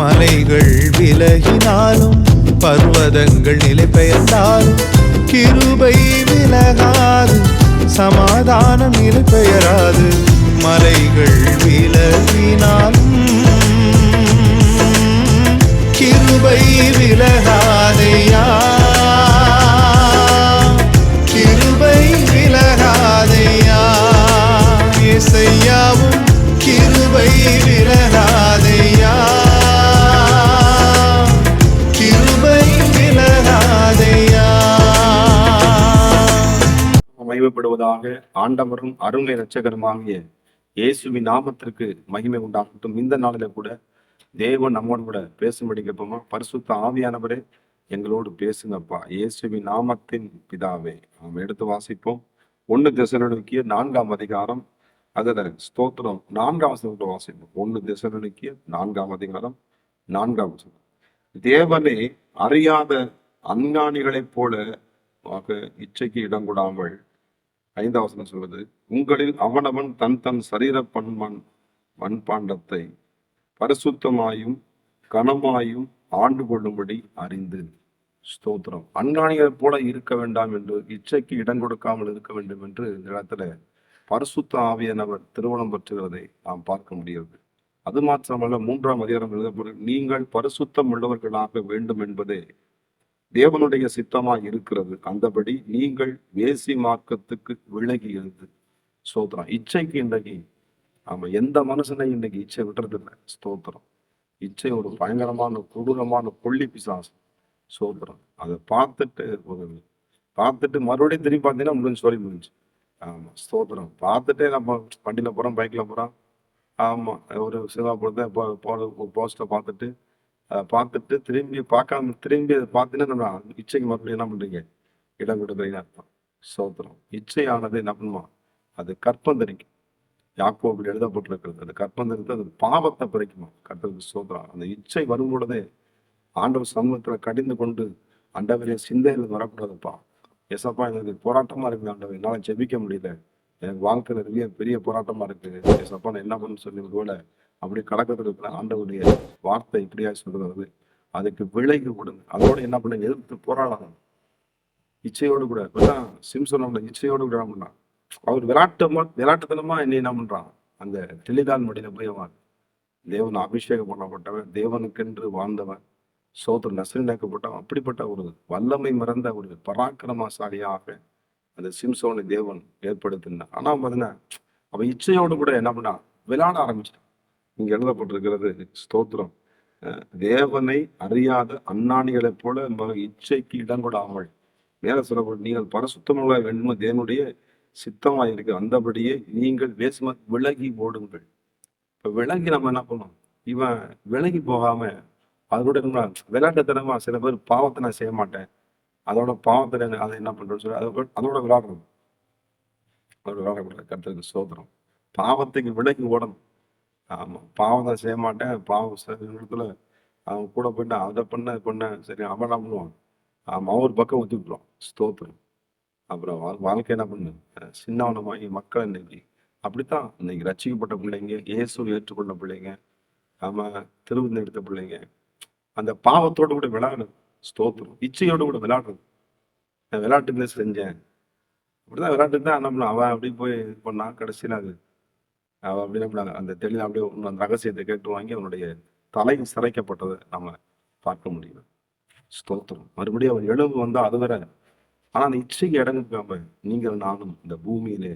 மலைகள் விலகினாலும் பர்வதங்கள் நிலை பெயர்ந்தாலும் கிருபை விலகாது, சமாதானம் நிலை பெயராது. மலைகள் விலகினாலும் கிருபை விலகாதையா, கிருபை விலகாதையா. இசையாவும் கிருபை விலகாதையா, கிருபை விலகாதையா. மகிமைப்படுவதாக. ஆண்டவரும் அருமை இரட்சகருமாகிய இயேசுவின் நாமத்திற்கு மகிமை உண்டாகட்டும். இந்த நாளில கூட தேவன் நம்மோடு கூட பேசும்படி கேட்போமா? பரிசுத்த ஆவியானவரே எங்களோடு பேசுங்கப்பா, இயேசுவின் நாமத்தின் பிதாவே. நாம் எடுத்து வாசிப்போம். 1 தெசலோனிக்கேயர் 4ஆம் அதிகாரம், அதுல ஸ்தோத்திரம் 4ஆம் வசனத்தை வாசிப்போம். 1 தெசலோனிக்கேயர் 4ஆம் அதிகாரம் 4ஆம் வசனம். தேவனை அறியாத அஞ்ஞானிகளைப் போல இச்சைக்கு இடம் கொடாமல், 5ஆம் வசனம் சொல்வது, உங்களில் அவனவன் தன் தன் சரீர மண்பாண்டத்தை பரிசுத்தமாயும் கனமாயும் ஆண்டு கொள்ளும்படி அறிந்து. ஸ்தோத்திரம். அஞ்ஞானிகளைப் போல இருக்க வேண்டாம் என்று, இச்சைக்கு இடம் கொடுக்காமல் இருக்க வேண்டும் என்று இந்த இடத்துல பரிசுத்த ஆவியானவர் திருமணம் பெற்றுகிறதை நாம் பார்க்க முடியாது. அது மாத்திரமல்ல, 3ஆம் அதிகாரம் எழுதப்படும், நீங்கள் பரிசுத்தம் உள்ளவர்களாக வேண்டும் என்பதே தேவனுடைய சித்தமாக இருக்கிறது. அந்தபடி நீங்கள் வேசி மார்க்கத்துக்கு விலகி இருந்து. ஸ்தோத்திரம். இச்சைக்கு இன்றைக்கு எந்த மனுஷனையும் இன்னைக்கு இச்சை விடுறது இல்லை. ஸ்தோத்திரம். இச்சை ஒரு பயங்கரமான கொடூரமான கொல்லி பிசாசு. ஸ்தோத்திரம். அதை பார்த்துட்டு மறுபடியும் திரும்பி பார்த்தீங்கன்னா முடிஞ்சு சொல்லி முடிஞ்சு. ஆமா, ஸ்தோத்திரம். பார்த்துட்டே நம்ம வண்டியில போறோம், பைக்ல போறோம். ஆமா, ஒரு சிவா போஸ்ட பார்த்துட்டு திரும்பி பார்க்காம திரும்பி அதை பார்த்தீங்கன்னா இச்சைக்கு மறுபடியும் என்ன பண்றீங்க? இடம் கொடுக்குறீங்கன்னு அர்த்தம். ஸ்தோத்திரம். இச்சையானது என்ன பண்ணுமா? அது கற்பந்தரிக்கும். யாக்கோபில் எழுதப்பட்டிருக்கிறது. அது கற்பந்தரித்து அது பாவத்தை பிறக்குமா? கர்த்தருக்கு ஸ்தோத்திரம். அந்த இச்சை வரும் பொழுதே ஆண்டவர் சமூகத்துல கடிந்து கொண்டு, ஆண்டவரே சிந்தையில வரக்கூடாதுப்பா, எசப்பா எனக்கு போராட்டமா இருக்குது ஆண்டவர், என்னால ஜெபிக்க முடியல, எனக்கு வாழ்க்கையில நிறைய பெரிய போராட்டமா இருக்கு, எசப்பா நான் என்ன பண்ணு சொல்லி கூட அப்படி கடக்கிறதுக்கு ஆண்டவருடைய வார்த்தை இப்படியா சொல்றது. அதுக்கு விலகி கொடுங்க. அதோட என்ன பண்ண, எதிர்த்து போராடணும். இச்சையோடு கூட சிம்சனோட இச்சையோடு கூட என்ன பண்ணான்? அவர் விளையாட்டுத்தனமா என்ன பண்றான்? அந்த தெளிதான் மடியில போய் அவன் தேவன் அபிஷேகம் பண்ணப்பட்டவன், தேவனுக்கென்று வாழ்ந்தவன், சோதர் நசீனாக்கப்பட்டவன். அப்படிப்பட்ட ஒரு வல்லமை மறந்த ஒரு பராக்கிரமசாலியாக அந்த சிம்சோனை தேவன் ஏற்படுத்தினான். ஆனா பாத்தீங்கன்னா அவன் இச்சையோடு கூட என்ன பண்ணான்? விளையாட ஆரம்பிச்சிட்டான். இங்க எழுதப்பட்டிருக்கிறது, ஸ்தோத்திரம், தேவனை அறியாத அஞ்ஞானிகளைப் போல இச்சைக்கு இடம் கொடாமல், மேல சொல்லப்படும், நீங்கள் பரிசுத்தமுள்ள வேண்டும் தேவனுடைய சித்தமா இருக்கு, அந்தபடியே நீங்கள் விலகி ஓடுங்கள். இப்ப விலகி நம்ம என்ன பண்ணோம்? இவன் விலகி போகாம அதோட விளையாட்டுத்தனமா சில பேர் பாவத்தை நான் செய்ய மாட்டேன், அதோட பாவத்தை அதை என்ன பண்றேன்னு சொல்லி அதோட விளையாடுறது. அதோட விளையாடக்கூடாது. கர்த்தருக்கு ஸ்தோத்திரம். பாவத்துக்கு விலகி ஓடணும். ஆமா, பாவம் தான் செய்ய மாட்டேன், பாவம் இடத்துல அவன் கூட போயிட்டு அதை பண்ண சரி அவன் என்ன பண்ணுவான்? ஒரு பக்கம் ஒத்தி விட்டுருவான். ஸ்தோத்திரம். அப்புறம் வாழ்க்கை என்ன பண்ணு, சின்னவனமாகி மக்கள் இன்னைக்கு அப்படித்தான். இன்னைக்கு ரட்சிக்கப்பட்ட பிள்ளைங்க, இயேசு ஏற்றுக்கொண்ட பிள்ளைங்க, திருவிழா எடுத்த பிள்ளைங்க அந்த பாவத்தோடு கூட விளையாடுறது. ஸ்தோத்திரம். இச்சையோடு கூட விளையாடுறது. நான் விளையாட்டுக்குள்ளே செஞ்சேன், அப்படிதான் விளையாட்டுக்கு தான் என்ன பண்ண, அவன் அப்படி போய் இது பண்ணா கடைசியில் அது அவன் அப்படி என்ன அந்த தெளிவில் அப்படியே அந்த ரகசியத்தை கேட்டு வாங்கி அவனுடைய தலை சிறைக்கப்பட்டதை நம்ம பார்க்க முடியும். ஸ்தோத்திரம். மறுபடியும் அவன் எழுவு வந்தா அது வேற. ஆனா அந்த இச்சைக்கு இடங்குக்காம நீங்கள் நானும் இந்த பூமியிலே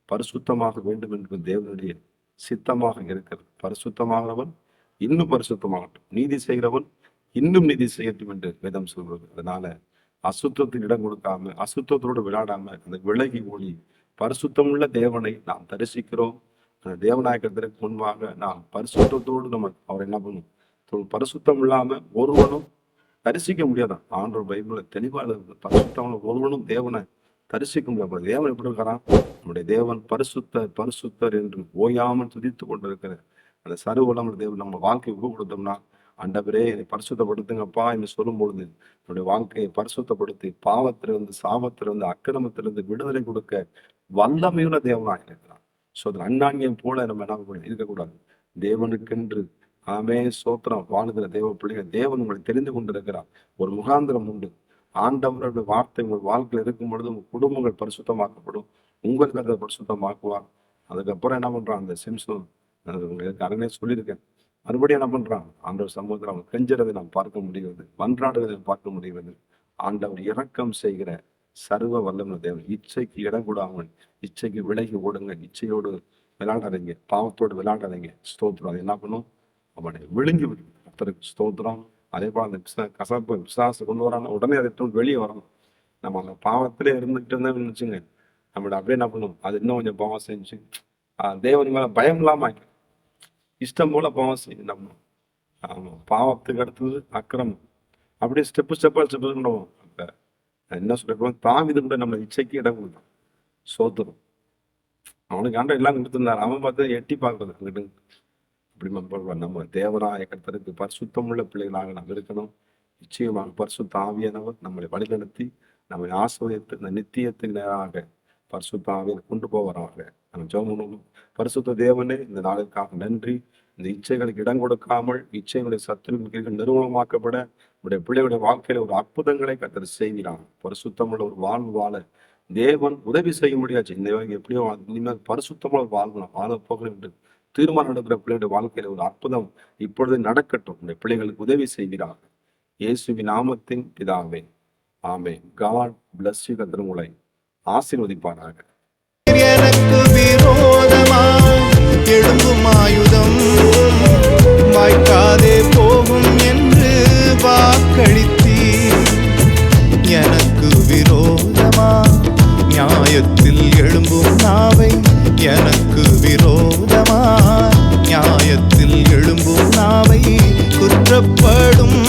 பரிசுத்தமாக வேண்டும் என்று தேவனுடைய சித்தமாக இருக்கிறது. பரிசுத்தமாகிறவன் இன்னும் பரிசுத்தமாகட்டும், நீதி செய்கிறவன் இன்னும் நீதி செய்யட்டும் என்று வேதம் சொல்றது. அதனால அசுத்தத்துக்கு இடம் கொடுக்காம, அசுத்தத்தோடு விளையாடாம, அந்த விலகி ஓடி பரிசுத்தமுள்ள தேவனை நாம் தரிசிக்கிறோம். அந்த தேவநாயகத்திற்கு முன்பாக நாம் பரிசுத்தத்தோடு நம்ம அவர் என்ன பண்ணும்? பரிசுத்தம் இல்லாம ஒருவனும் தரிசிக்க முடியாதான். ஆண்டவர் பைபிள்ல தெளிவாக இருக்கு. பரிசுத்தவன ஒருவனும் தேவனை தரிசிக்க முடியாது. தேவன் எப்படி இருக்கிறான்? நம்முடைய தேவன் பரிசுத்தர் என்று ஓயாமல் துதித்து கொண்டிருக்கிற அந்த சர்வவல்லமையுள்ள தேவன் நம்ம வாழ்க்கையை ஒப்பு கொடுத்தோம்னா, ஆண்டவரே என்னை பரிசுத்தப்படுத்துங்கப்பா என்று சொல்லும் பொழுது நம்முடைய வாழ்க்கையை பரிசுத்தப்படுத்தி பாவத்திலிருந்து, சாபத்திலிருந்து, அக்கிரமத்திலிருந்து விடுதலை கொடுக்க வல்லமையுள்ள தேவனாக இருக்கிறான். ஸோ அது அண்ணாங்கியம் போல நம்ம என்ன இருக்கக்கூடாது. தேவனுக்கென்று ஆமே சோத்திரம். வாழுகிற தேவ பிள்ளைகள், தேவன் உங்களை தெரிந்து கொண்டிருக்கிறார். ஒரு முகாந்திரம் உண்டு. ஆண்டவருடைய வார்த்தை உங்கள் வாழ்க்கையில் இருக்கும் பொழுது உங்கள் குடும்பங்கள் பரிசுத்தமாக்கப்படும். உங்களுக்கு அதை பரிசுத்தமாக்குவார். அதுக்கப்புறம் என்ன பண்றான் அந்த சிம்சோன், உங்களுக்கு அரணே சொல்லியிருக்கேன். மறுபடியும் என்ன பண்றான், ஆண்டவர் சமூகத்தில் அவன் கெஞ்சுறதை நாம் பார்க்க முடிகிறது, மன்றாடுவதை பார்க்க முடிகிறது. ஆண்டவர் இரக்கம் செய்கிற சர்வ வல்லமை தேவன். இச்சைக்கு இடம் கூடாமல், இச்சைக்கு விலகி ஓடுங்க. இச்சையோடு விளையாடாதீங்க, பாவத்தோடு விளையாடாதீங்க. ஸ்தோத்திரம். அது என்ன பண்ணும், அவனை விழுங்கி விடும். கர்த்தருக்கு ஸ்தோத்திரம். அதே போல அந்த கசப்பு விசுவாச கொண்டு வராங்க, உடனே அதை வெளியே வரணும். நம்ம அந்த பாவத்திலே இருந்துகிட்டு இருந்தோம்னு வச்சுங்க, நம்மள அப்படியே என்ன பண்ணும், அது இன்னும் கொஞ்சம் பாவம் செஞ்சு தேவன் மேல பயம் இல்லாம ஆயிடும். இஷ்டம் போல பாவம் செய்யும் நம்ம. ஆமா, பாவத்துக்கு அடுத்தது அக்கிரமம். அப்படியே ஸ்டெப்பா பண்ணுவோம். அப்ப என்ன சொல்றோம், தாவிது கூட நம்ம இச்சைக்கு இடம் கொடுத்தான். சோத்திரம். அவனுக்கு ஆண்ட எல்லாம் கொடுத்திருந்தாரு. அவன் பார்த்து எட்டி பார்க்கறது அங்கிட்டு. அப்படி நம்ம தேவனாய கர்த்தருக்கு பரிசுத்தமுள்ள பிள்ளைகளாக நாம் இருக்கணும். நிச்சயமாக பரிசுத்த ஆவியானவர் நம்மளை வழிநடத்தி நம்மை ஆசிரியத்து இந்த நித்தியத்துக்கு நேராக பரிசுத்த ஆவியை கொண்டு போவராக நம்ம ஜெபம். பரிசுத்த தேவனே, இந்த நாளுக்காக நன்றி. இந்த இச்சைகளுக்கு இடம் கொடுக்காமல் இச்சைகளுடைய சத்துருக்கள் நிறுவனமாக்கப்பட உடைய பிள்ளைகளுடைய வாழ்க்கையில ஒரு அற்புதங்களை கர்த்தர் செய்கிறான். பரிசுத்தமுள்ள ஒரு வாழ்வு வாழ தேவன் உதவி செய்ய முடியாது. இந்த எப்படியோ இனிமேல் பரிசுத்தமுள்ள வாழ்வணும், வாழ போகணும் என்று தீர்மானம் எடுக்கிற பிள்ளைகளுடைய வாழ்க்கையில ஒரு அற்புதம் இப்பொழுது நடக்கட்டும். இந்த பிள்ளைகளுக்கு உதவி செய்கிறார். இயேசுவின் நாமத்தின் பிதாவே, ஆமென். God bless you. கர்த்தர் உங்களை ஆசீர்வதிப்பாராக. எனக்கு விரோதமாய் எழும்பும் ஆயுதம் வாய்க்காதே போகும் என்று வாக்களித்தீர். எனக்கு விரோதமாய் நியாயத்தில் எழும்பும் நாவை, எனக்கு விரோதமாய் நியாயத்தில் எழும்பும் நாவை குற்றப்படும்